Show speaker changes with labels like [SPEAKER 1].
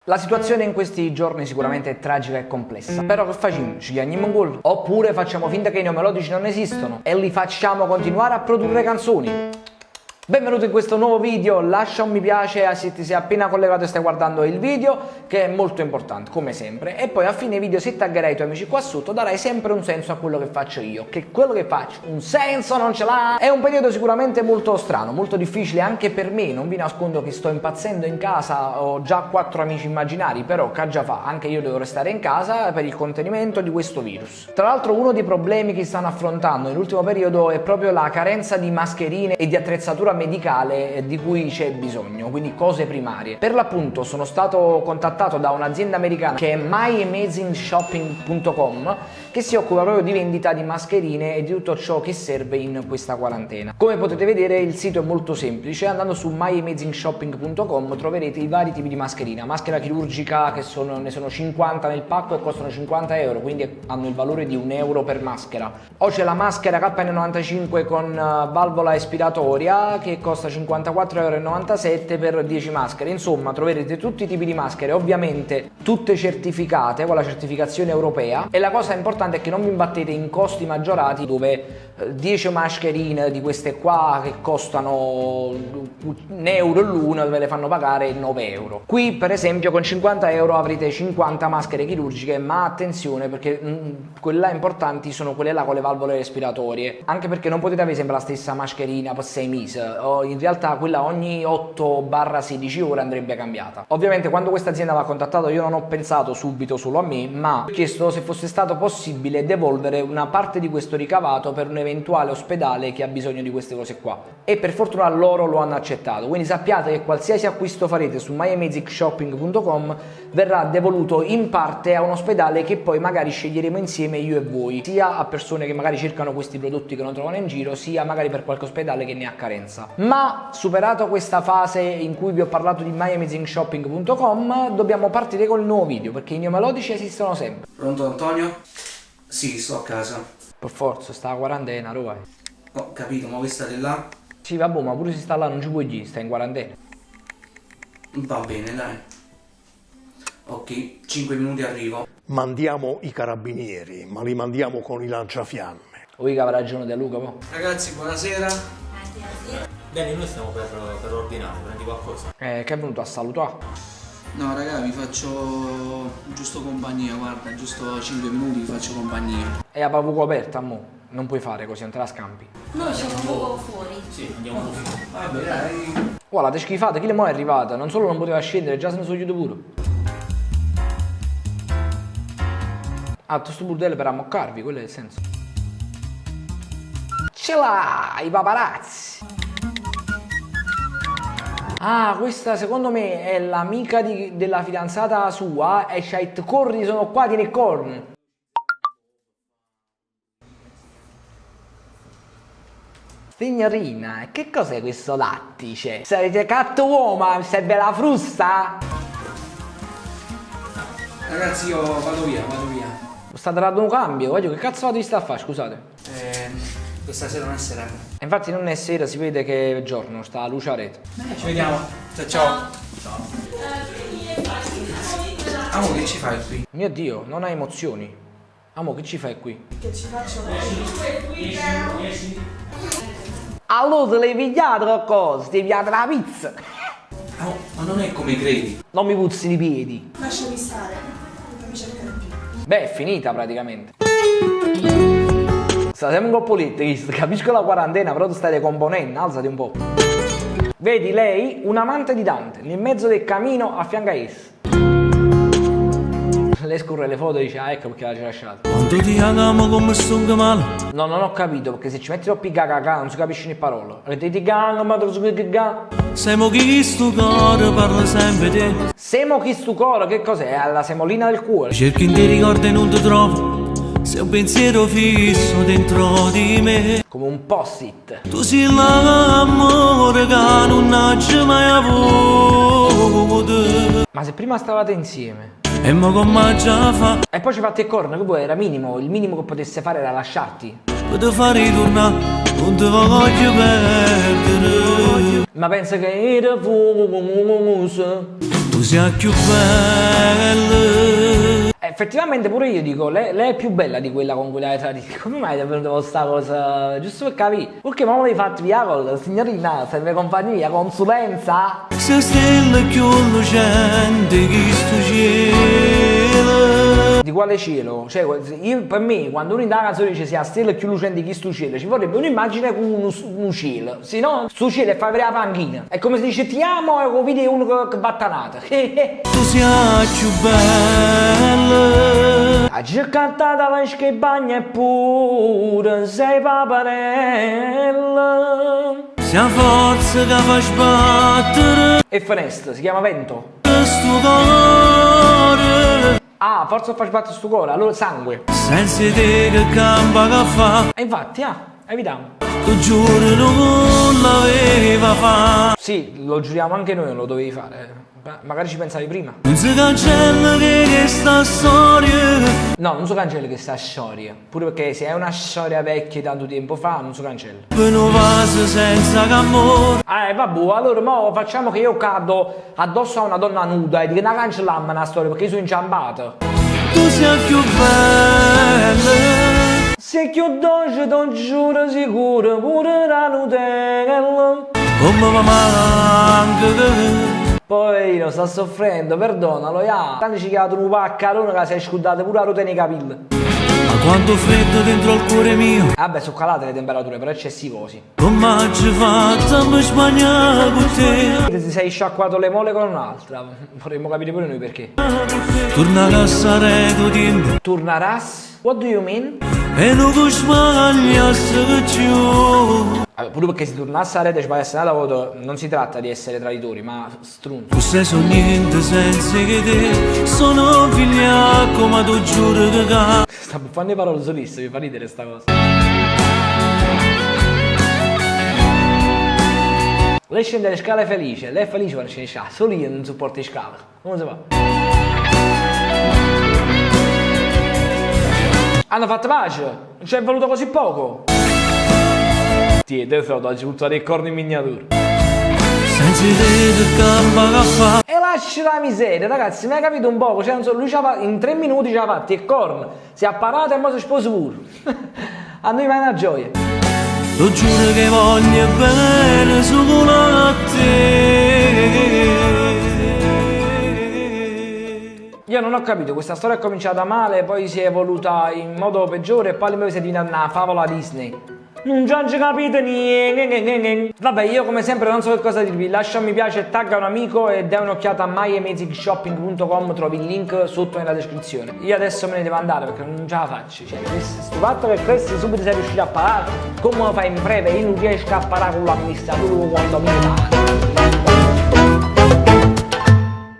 [SPEAKER 1] La situazione in questi giorni sicuramente è tragica e complessa, però che facciamo? Ci chiamiamo in gol? Oppure facciamo finta che i neomelodici non esistono e li facciamo continuare a produrre canzoni? Benvenuto in questo nuovo video, lascia un mi piace se ti sei appena collegato e stai guardando il video, che è molto importante come sempre, e poi a fine video se taggerai i tuoi amici qua sotto darai sempre un senso a quello che faccio io, che quello che faccio un senso non ce l'ha. È un periodo sicuramente molto strano, molto difficile anche per me, non vi nascondo che sto impazzendo in casa, ho già 4 amici immaginari, però che già fa, anche io devo restare in casa per il contenimento di questo virus. Tra l'altro uno dei problemi che stanno affrontando nell'ultimo periodo è proprio la carenza di mascherine e di attrezzatura medicale di cui c'è bisogno, quindi cose primarie. Per l'appunto sono stato contattato da un'azienda americana che è myamazingshopping.com, che si occupa proprio di vendita di mascherine e di tutto ciò che serve in questa quarantena. Come potete vedere il sito è molto semplice, andando su myamazingshopping.com troverete i vari tipi di mascherina, maschera chirurgica che ne sono 50 nel pacco e costano 50 euro, quindi hanno il valore di 1 euro per maschera. O c'è la maschera KN95 con valvola espiratoria che costa 54,97 euro per 10 maschere. Insomma, troverete tutti i tipi di maschere, ovviamente tutte certificate con la certificazione europea, e la cosa importante è che non vi imbattete in costi maggiorati dove 10 mascherine di queste qua che costano 1 euro l'una ve le fanno pagare 9 euro. Qui per esempio con 50 euro avrete 50 maschere chirurgiche, ma attenzione perché quelle là importanti sono quelle là con le valvole respiratorie, anche perché non potete avere sempre la stessa mascherina per 6 mesi, in realtà quella ogni 8-16 ore andrebbe cambiata. Ovviamente quando questa azienda mi ha contattato io non ho pensato subito solo a me, ma ho chiesto se fosse stato possibile devolvere una parte di questo ricavato per un eventuale ospedale che ha bisogno di queste cose qua, e per fortuna loro lo hanno accettato. Quindi sappiate che qualsiasi acquisto farete su myamazingshopping.com verrà devoluto in parte a un ospedale che poi magari sceglieremo insieme io e voi, sia a persone che magari cercano questi prodotti che non trovano in giro, sia magari per qualche ospedale che ne ha carenza. Ma superato questa fase in cui vi ho parlato di myamazingshopping.com, dobbiamo partire col nuovo video perché i neomelodici esistono sempre.
[SPEAKER 2] Pronto Antonio? Sì, sto a casa.
[SPEAKER 1] Per forza, sta a quarantena, dove vai?
[SPEAKER 2] Ho capito, ma voi state là?
[SPEAKER 1] Sì, vabbè, ma pure se sta là non ci puoi dire, sta in quarantena.
[SPEAKER 2] Va bene, dai. Ok, 5 minuti arrivo.
[SPEAKER 3] Mandiamo i carabinieri, ma li mandiamo con i lanciafiamme.
[SPEAKER 1] Vuoi che avrà ragione De Luca, po'?
[SPEAKER 2] Ragazzi, buonasera.
[SPEAKER 4] Bene, noi stiamo per ordinare, prendi qualcosa.
[SPEAKER 1] Che è venuto a salutare?
[SPEAKER 2] No, raga, vi faccio giusto compagnia, guarda, giusto 5 minuti vi faccio compagnia.
[SPEAKER 1] E a pavuco aperta, mo'. Non puoi fare così, non te la scampi.
[SPEAKER 5] Noi siamo un po' fuori.
[SPEAKER 4] Sì, andiamo fuori.
[SPEAKER 2] Vabbè, dai.
[SPEAKER 1] Guarda, te schifate, chi le mo' è arrivata? Non solo non poteva scendere, già se ne sono chiuso pure. Ah, sto bordello per ammoccarvi, quello è il senso. Ce l'ha, i paparazzi! Ah, questa secondo me è l'amica della fidanzata sua e c'ha i corni, sono qua, tiene il corno. Signorina, che cos'è questo lattice? Sarete catto uomo, serve la frusta?
[SPEAKER 2] Ragazzi, io vado via.
[SPEAKER 1] State dando un cambio, voglio che cazzo vi sta a fare, scusate.
[SPEAKER 2] Questa sera non è serata.
[SPEAKER 1] Infatti non è sera, si vede che è giorno, sta a luce a rete.
[SPEAKER 2] Ci vediamo. Ciao. Amo, che ci fai qui?
[SPEAKER 1] Mio Dio, non hai emozioni. Amo, che ci fai qui?
[SPEAKER 5] Che ci faccio?
[SPEAKER 1] Allora te l'hai pigliato qualcosa? Ti hai pigliato la pizza?
[SPEAKER 2] Amo, ma non è come credi.
[SPEAKER 1] Non mi puzzi i piedi.
[SPEAKER 5] Lasciami stare, non mi cercare più.
[SPEAKER 1] Beh, è finita praticamente. Siamo un po' politti, capisco la quarantena, però tu stai decomponendo, alzati un po'. Vedi lei, un amante di Dante, nel mezzo del camino a fianco a essa. Lei scorre le foto e dice, ah ecco perché l'ha lasciata.
[SPEAKER 6] Quando ti amo come sto male.
[SPEAKER 1] No, non ho capito, perché se ci metti troppi gaga non si capisce né parola. Ti ganga, ma tu gaga.
[SPEAKER 6] Siamo chi sto cuore parla sempre di te.
[SPEAKER 1] Semo chi stu coro, che cos'è? È la semolina del cuore.
[SPEAKER 6] Cerchi in te ricordi e non ti trovo. Sei un pensiero fisso dentro di me.
[SPEAKER 1] Come un post-it.
[SPEAKER 6] Tu sei l'amore che non hai mai avuto.
[SPEAKER 1] Ma se prima stavate insieme.
[SPEAKER 6] E mo come già fa.
[SPEAKER 1] E poi ci fate il corno, che poi era minimo, il minimo che potesse fare era lasciarti.
[SPEAKER 6] Potevo fare ritornare, non ti voglio perdere.
[SPEAKER 1] Ma pensa che era fuoco.
[SPEAKER 6] Tu tu sei più bella.
[SPEAKER 1] Effettivamente pure io dico, lei è più bella di quella con cui l'hai tradita. Come mai è venuta questa cosa? Giusto per capire. Perché ma l'hai fatto via col signorina, serve compagnia, consulenza?
[SPEAKER 6] Sei stella più lucente che sto cielo.
[SPEAKER 1] Di quale cielo? Cioè, per me, quando uno in da canzone dice sia stella più lucente che sto cielo, ci vorrebbe un'immagine con un cielo. Se no, sto cielo è fare vedere la panchina. È come se dice ti amo e vedi uno che battanata.
[SPEAKER 6] Tu sei più bella.
[SPEAKER 1] Ha già cantato la che bagna e pure sei paparella.
[SPEAKER 6] Sei forza che fa sbattere
[SPEAKER 1] E Fenest, si chiama Vento.
[SPEAKER 6] sto cuore.
[SPEAKER 1] Ah, forza fa sbattere sto cuore, allora sangue.
[SPEAKER 6] Senza te che campa che fa.
[SPEAKER 1] E infatti, evitiamo.
[SPEAKER 6] Tu giuro non l'aveva fa.
[SPEAKER 1] Sì, lo giuriamo anche noi, non lo dovevi fare. Magari ci pensavi prima.
[SPEAKER 6] Non si cancella che questa storia.
[SPEAKER 1] No, non so cancella questa storia. Pure perché se è una storia vecchia tanto tempo fa, non so cancella.
[SPEAKER 6] Per un vaso senza amore.
[SPEAKER 1] Vabbè, allora mo facciamo che io cado addosso a una donna nuda e dico una cancellamma una storia perché io sono inciampato.
[SPEAKER 6] Tu sei più bella.
[SPEAKER 1] Se più dolce, non giuro sicuro, pure la Nutella.
[SPEAKER 6] Come mi manca.
[SPEAKER 1] Poi non sta soffrendo, perdonalo, ya. Tanto ci chiamato un paccarone che si è scudato pure la ruota nei capelli.
[SPEAKER 6] Ma quanto freddo dentro il cuore mio.
[SPEAKER 1] Vabbè, sono calate le temperature, però eccessivo così.
[SPEAKER 6] Come ci fatta per sbagliare con te.
[SPEAKER 1] Ti sei sciacquato le mole con un'altra. Vorremmo capire pure noi perché.
[SPEAKER 6] Torna a cassare tuo tempo.
[SPEAKER 1] Tornaras? What do you mean?
[SPEAKER 6] E non puoi sbagliarsi più.
[SPEAKER 1] Vabbè, pure perché se tornasse a rete sbagliasse una volta, non si tratta di essere traditori, ma strunzo.
[SPEAKER 6] Tu sei so niente senza che te. Sono figliacco ma tu giuro che ca.
[SPEAKER 1] Sta buffando le parole soliste, mi fa ridere sta cosa. Lei scende le scale felice, lei è felice quando scende le scale, solo io non sopporto le scale. Come si fa? Hanno fatto pace, non ci è voluto così poco. Ti adesso oggi buttare i corni in miniatura.
[SPEAKER 6] Senza te che campa che fa.
[SPEAKER 1] E lasci la miseria, ragazzi, mi ha capito un poco, cioè, non so, lui in 3 minuti ci ha fatto il corno, si è apparato e poi si sposa pure. A noi va una gioia.
[SPEAKER 6] Lo giuro che voglio bene solo a te.
[SPEAKER 1] Io non ho capito, questa storia è cominciata male, poi si è evoluta in modo peggiore e poi all'improvviso è diventata una favola Disney. Non ci ho capito niente. Vabbè, io come sempre non so che cosa dirvi. Lascia un mi piace e tagga un amico e dai un'occhiata a myamatzingshopping.com, trovi il link sotto nella descrizione. Io adesso me ne devo andare perché non ce la faccio. Cioè, sto fatto che questo subito sei riuscito a parare. Come lo fai in breve? Io non riesco a parare con l'amministratore quando mi pare.